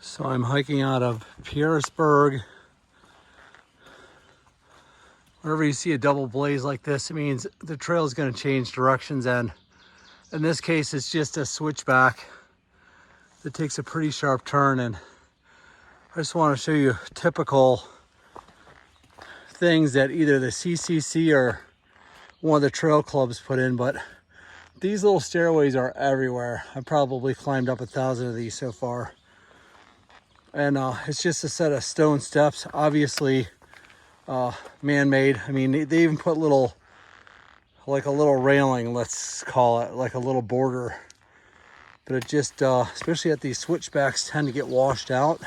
So I'm hiking out of Pearisburg. Whenever you see a double blaze like this, it means the trail is going to change directions, and in this case it's just a switchback that takes a pretty sharp turn. And I just want to show you typical things that either the CCC or one of the trail clubs put in, but these little stairways are everywhere. I've probably climbed up 1,000 of these so far. And it's just a set of stone steps, obviously man-made. I mean, they even put like a little railing, let's call it, like a little border. But it just, especially at these switchbacks, tend to get washed out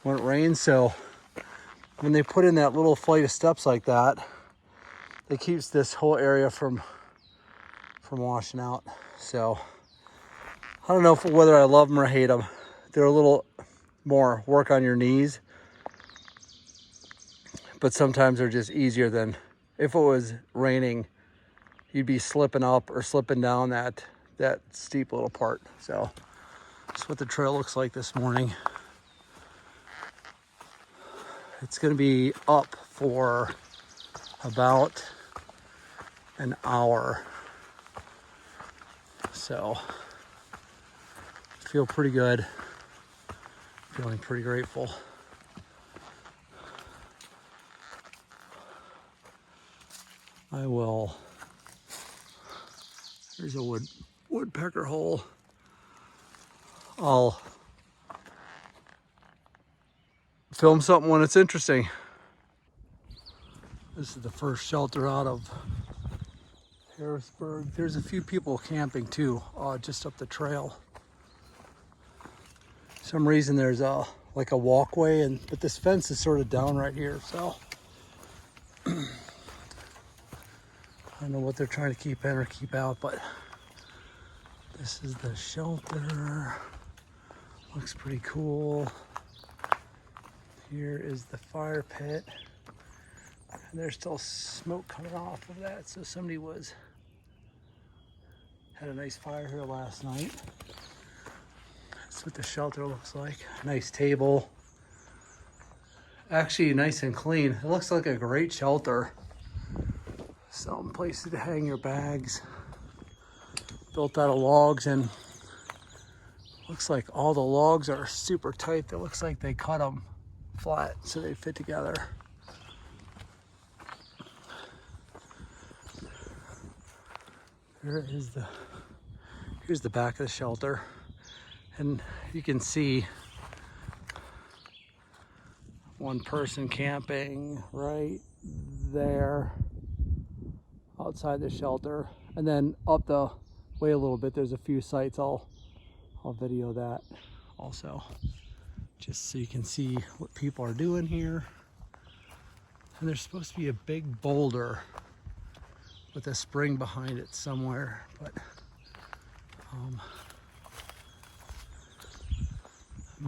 when it rains. So when they put in that little flight of steps like that, it keeps this whole area from washing out. So I don't know whether I love them or hate them. They're a little more work on your knees, but sometimes they're just easier than if it was raining. You'd be slipping up or slipping down that steep little part. So that's what the trail looks like this morning. It's going to be up for about an hour. So I feel pretty good. Feeling pretty grateful. I will. There's a woodpecker hole. I'll film something when it's interesting. This is the first shelter out of Pearisburg. There's a few people camping too, just up the trail. For some reason there's like a walkway, but this fence is sort of down right here, so I don't know what they're trying to keep in or keep out, but this is the shelter. Looks pretty cool. Here is the fire pit, and there's still smoke coming off of that, so somebody had a nice fire here last night. That's what the shelter looks like. Nice table. Actually nice and clean. It looks like a great shelter. Some places to hang your bags. Built out of logs, and looks like all the logs are super tight. It looks like they cut them flat so they fit together. Here's the back of the shelter. And you can see one person camping right there outside the shelter. And then up the way a little bit, there's a few sites. I'll video that also, just so you can see what people are doing here. And there's supposed to be a big boulder with a spring behind it somewhere, but I'm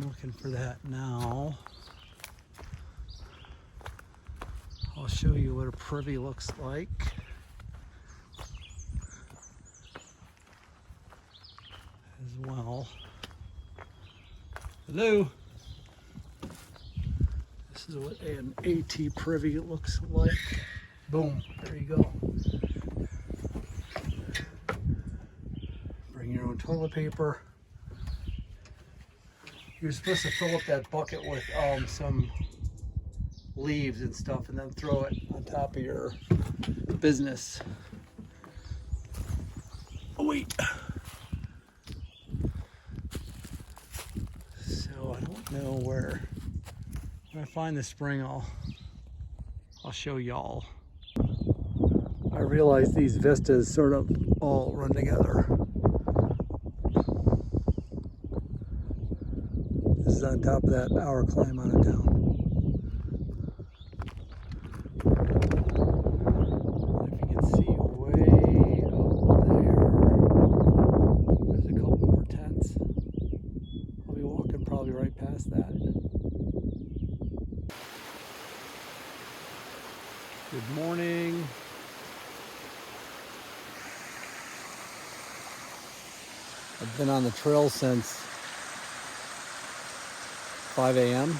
looking for that now. I'll show you what a privy looks like. As well. Hello. This is what an AT privy looks like. Boom, there you go. Bring your own toilet paper. You're supposed to fill up that bucket with some leaves and stuff, and then throw it on top of your business. Oh wait. So I don't know where. When I find the spring, I'll show y'all. I realize these vistas sort of all run together. This is on top of that hour climb on it down. If you can see way up there, there's a couple more tents. I'll be walking probably right past that. Good morning. I've been on the trail since 5 a.m.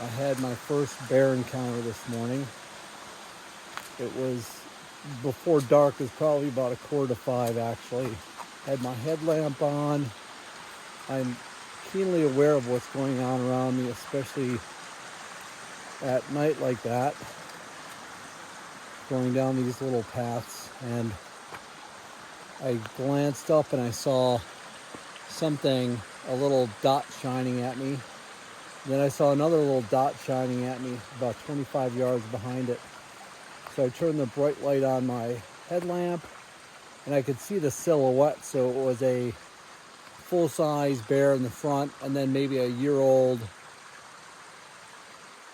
I had my first bear encounter this morning. It was before dark. It was probably about 4:45 actually. Had my headlamp on. I'm keenly aware of what's going on around me, especially at night like that, going down these little paths, and I glanced up and I saw something, a little dot shining at me. Then I saw another little dot shining at me about 25 yards behind it. So I turned the bright light on my headlamp and I could see the silhouette. So it was a full-size bear in the front and then maybe a year-old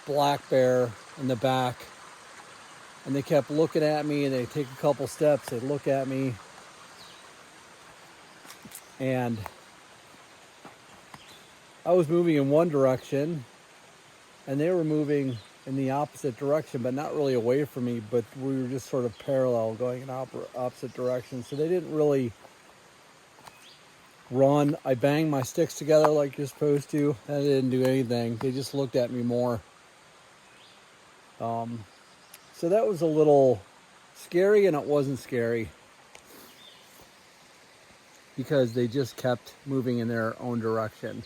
black bear in the back. And they kept looking at me, and they'd take a couple steps, they'd look at me, and I was moving in one direction and they were moving in the opposite direction, but not really away from me, but we were just sort of parallel, going in opposite directions. So they didn't really run. I banged my sticks together like you're supposed to. That didn't do anything. They just looked at me more. So that was a little scary, and it wasn't scary because they just kept moving in their own direction.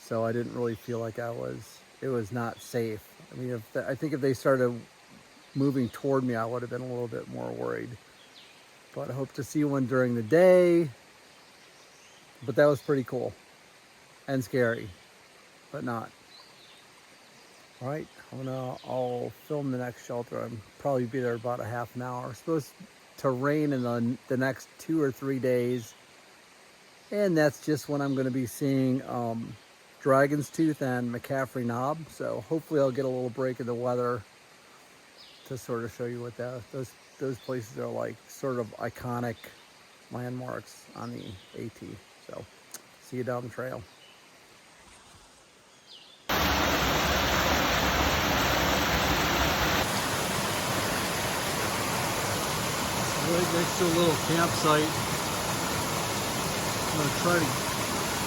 So I didn't really feel like it was not safe. I mean, I think if they started moving toward me, I would have been a little bit more worried. But I hope to see one during the day. But that was pretty cool and scary, but not. All right, I'll film the next shelter. I'll probably be there about a half an hour. It's supposed to rain in the next 2 or 3 days. And that's just when I'm going to be seeing Dragon's Tooth and McCaffrey Knob. So hopefully I'll get a little break in the weather to sort of show you what those places are like, sort of iconic landmarks on the AT. So see you down the trail. Right next to a little campsite. I'm going to try to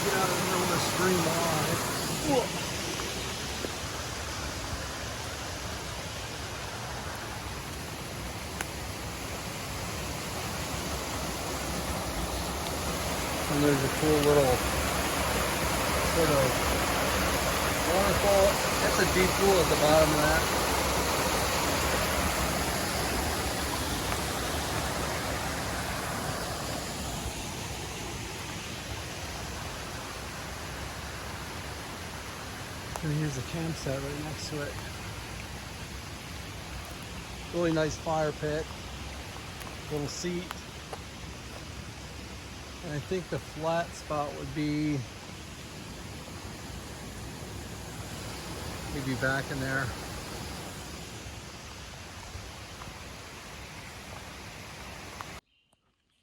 get out of the middle of the stream alive. And there's a cool little sort of waterfall. That's a deep pool at the bottom of that. And here's a campsite right next to it. Really nice fire pit, little seat. And I think the flat spot would be maybe back in there.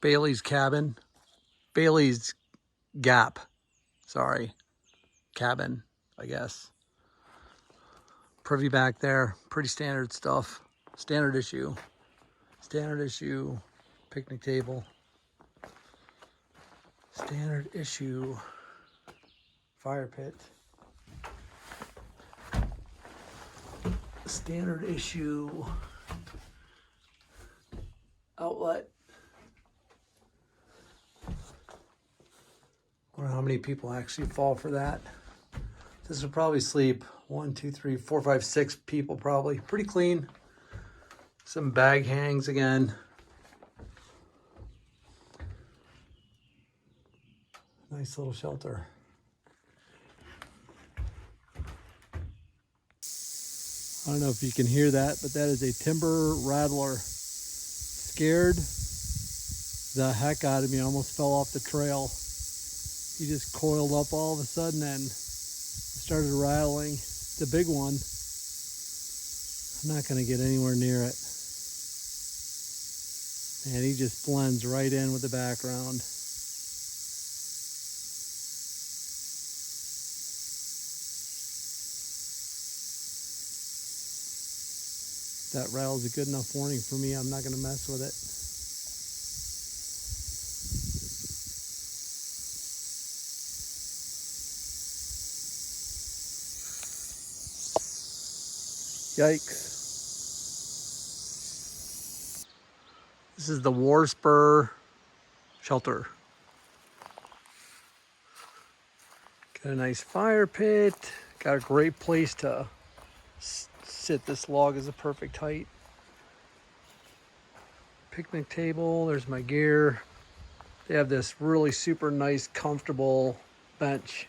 Bailey's cabin. Bailey's Gap. Sorry. Cabin, I guess. Privy back there. Pretty standard stuff. Standard issue. Standard issue picnic table. Standard issue fire pit. Standard issue outlet. I wonder how many people actually fall for that. This will probably sleep 1, 2, 3, 4, 5, 6 people probably. Pretty clean. Some bag hangs again. Nice little shelter. I don't know if you can hear that, but that is a timber rattler. Scared the heck out of me. I almost fell off the trail. He just coiled up all of a sudden and started rattling. It's a big one. I'm not going to get anywhere near it. And he just blends right in with the background. That rattle's a good enough warning for me. I'm not going to mess with it. Yikes. This is the War Spur shelter. Got a nice fire pit. Got a great place to sit. This log is a perfect height. Picnic table, there's my gear. They have this really super nice, comfortable bench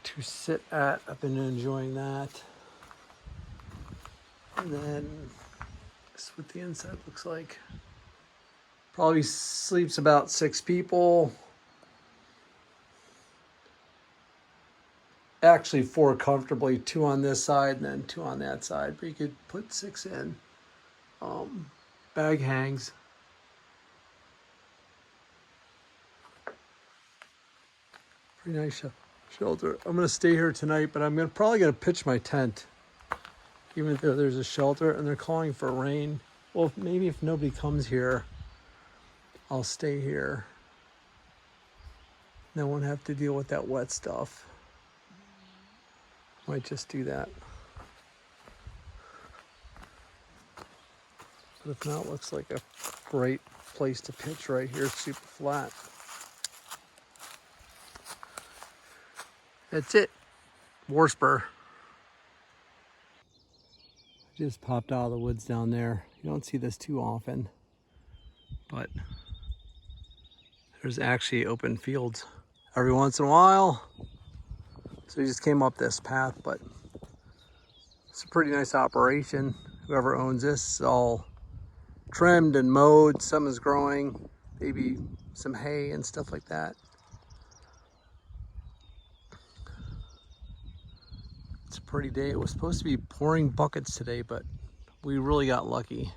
to sit at. I've been enjoying that. And then this is what the inside looks like. Probably sleeps about 6 people. Actually 4 comfortably, 2 on this side and then 2 on that side, but you could put 6 in. Bag hangs. Pretty nice shelter. I'm gonna stay here tonight, but I'm probably gonna pitch my tent, even though there's a shelter and they're calling for rain. Well, maybe if nobody comes here, I'll stay here. Then I won't have to deal with that wet stuff. Might just do that. But if not, looks like a great place to pitch right here. It's super flat. That's it. War Spur. Just popped out of the woods down there. You don't see this too often, but there's actually open fields every once in a while. So we just came up this path, but it's a pretty nice operation. Whoever owns this is all trimmed and mowed. Some is growing, maybe some hay and stuff like that. It's a pretty day. It was supposed to be pouring buckets today, but we really got lucky.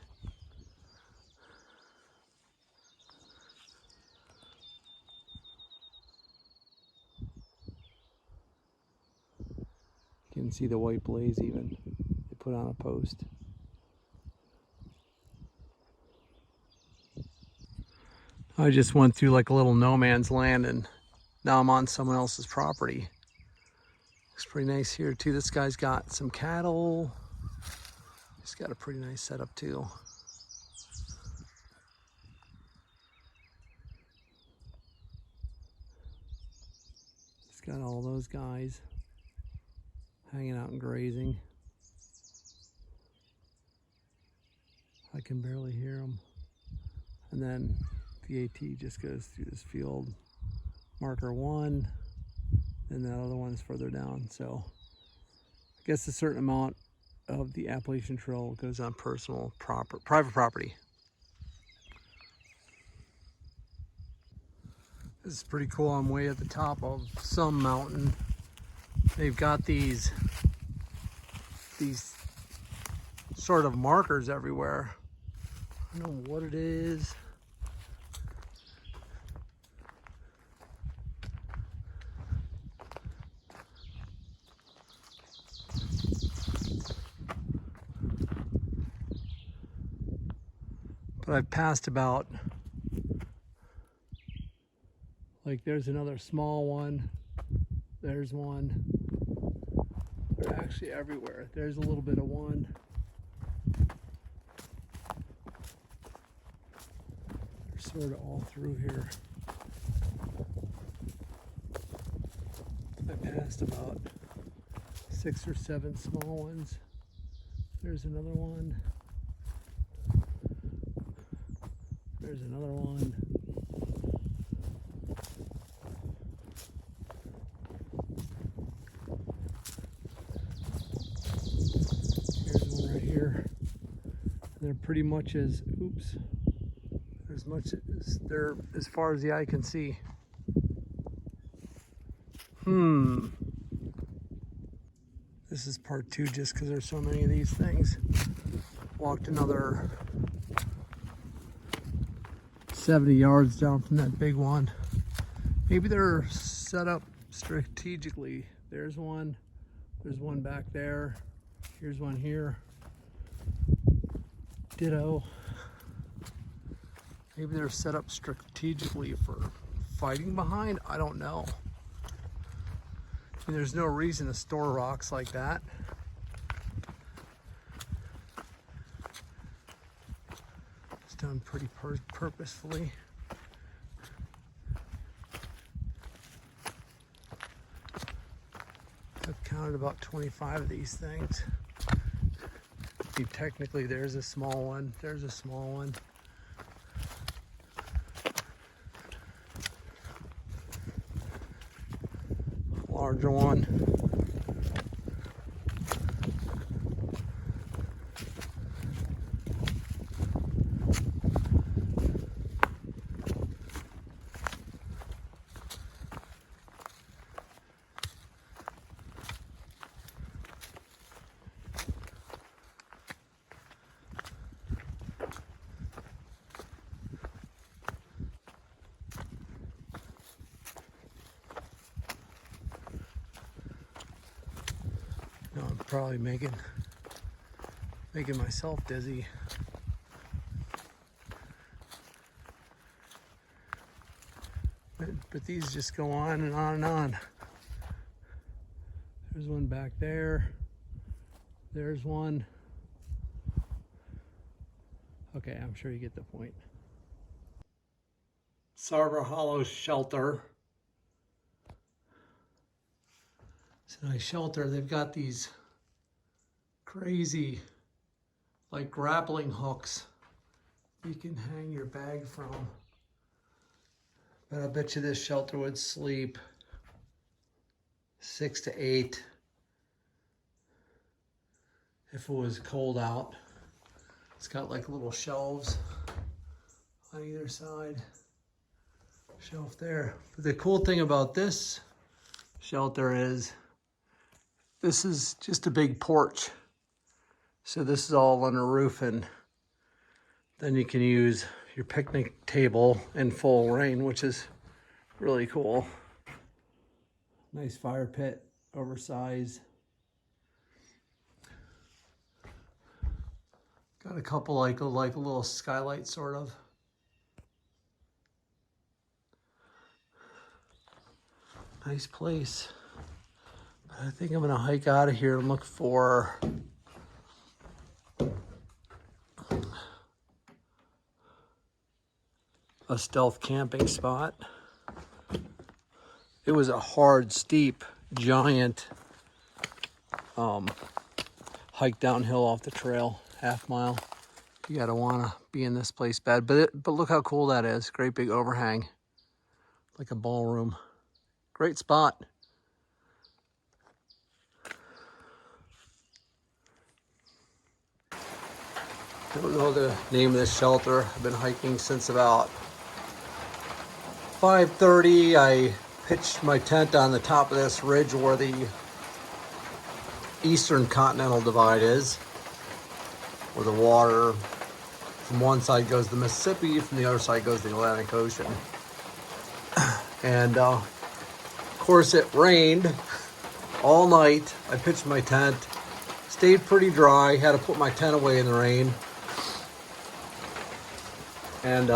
You can see the white blaze even they put on a post. I just went through like a little no man's land and now I'm on someone else's property. Looks pretty nice here too. This guy's got some cattle. He's got a pretty nice setup too. He's got all those guys hanging out and grazing. I can barely hear them. And then the AT just goes through this field. Marker 1, and that other one's further down. So I guess a certain amount of the Appalachian Trail goes on private property. This is pretty cool. I'm way at the top of some mountain. They've got these sort of markers everywhere. I don't know what it is. But I've passed about, like there's another small one, there's one. They're actually everywhere. There's a little bit of one. They're sort of all through here. I passed about 6 or 7 small ones. There's another one. There's another one. Here's one right here. They're pretty much as, they're as far as the eye can see. This is part 2 just because there's so many of these things. Walked another 70 yards down from that big one. Maybe they're set up strategically. There's one back there. Here's one here. Ditto. Maybe they're set up strategically for fighting behind. I don't know. I mean, there's no reason to store rocks like that. pretty purposefully. I've counted about 25 of these things. See, technically there's a small one, there's a small one. Larger one. No, I'm probably making myself dizzy. But these just go on and on and on. There's one back there. There's one. Okay, I'm sure you get the point. Sarver Hollow shelter. It's a nice shelter. They've got these crazy, like grappling hooks you can hang your bag from. But I bet you this shelter would sleep 6 to 8 if it was cold out. It's got like little shelves on either side. Shelf there. But the cool thing about this shelter is this is just a big porch. So this is all on a roof, and then you can use your picnic table in full rain, which is really cool. Nice fire pit, oversized. Got a couple like a little skylight sort of. Nice place. But I think I'm gonna hike out of here and look for a stealth camping spot. It was a hard, steep, giant hike downhill off the trail, half-mile. You gotta wanna be in this place bad, but look how cool that is. Great big overhang, like a ballroom. Great spot. Don't know the name of this shelter. I've been hiking since about 5:30. I pitched my tent on the top of this ridge where the Eastern Continental Divide is, where the water from one side goes to the Mississippi, from the other side goes to the Atlantic Ocean. And of course it rained all night. I pitched my tent, stayed pretty dry, had to put my tent away in the rain. And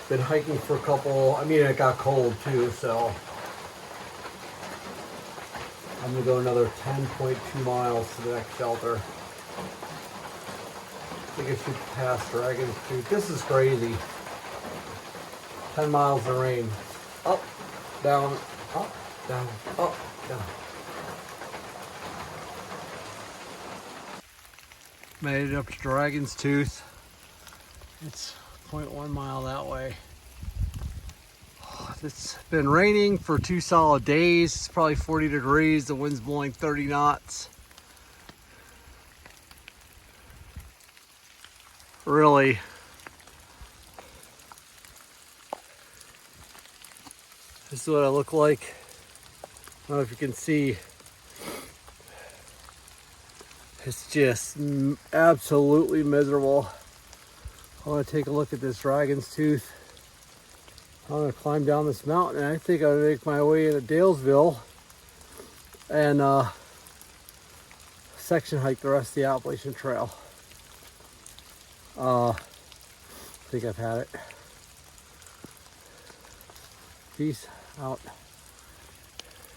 been hiking for a couple, it got cold too, so I'm gonna go another 10.2 miles to the next shelter. I think I should pass Dragon's Tooth. This is crazy. 10 miles of rain. Up, down, up, down, up, down. Made it up to Dragon's Tooth. It's 0.1 mile that way. It's been raining for 2 solid days. It's probably 40 degrees. The wind's blowing 30 knots. Really, this is what I look like. I don't know if you can see. It's just absolutely miserable. I want to take a look at this Dragon's Tooth. I'm going to climb down this mountain, and I think I'm going to make my way into Dalesville and section hike the rest of the Appalachian Trail. I think I've had it. Peace out.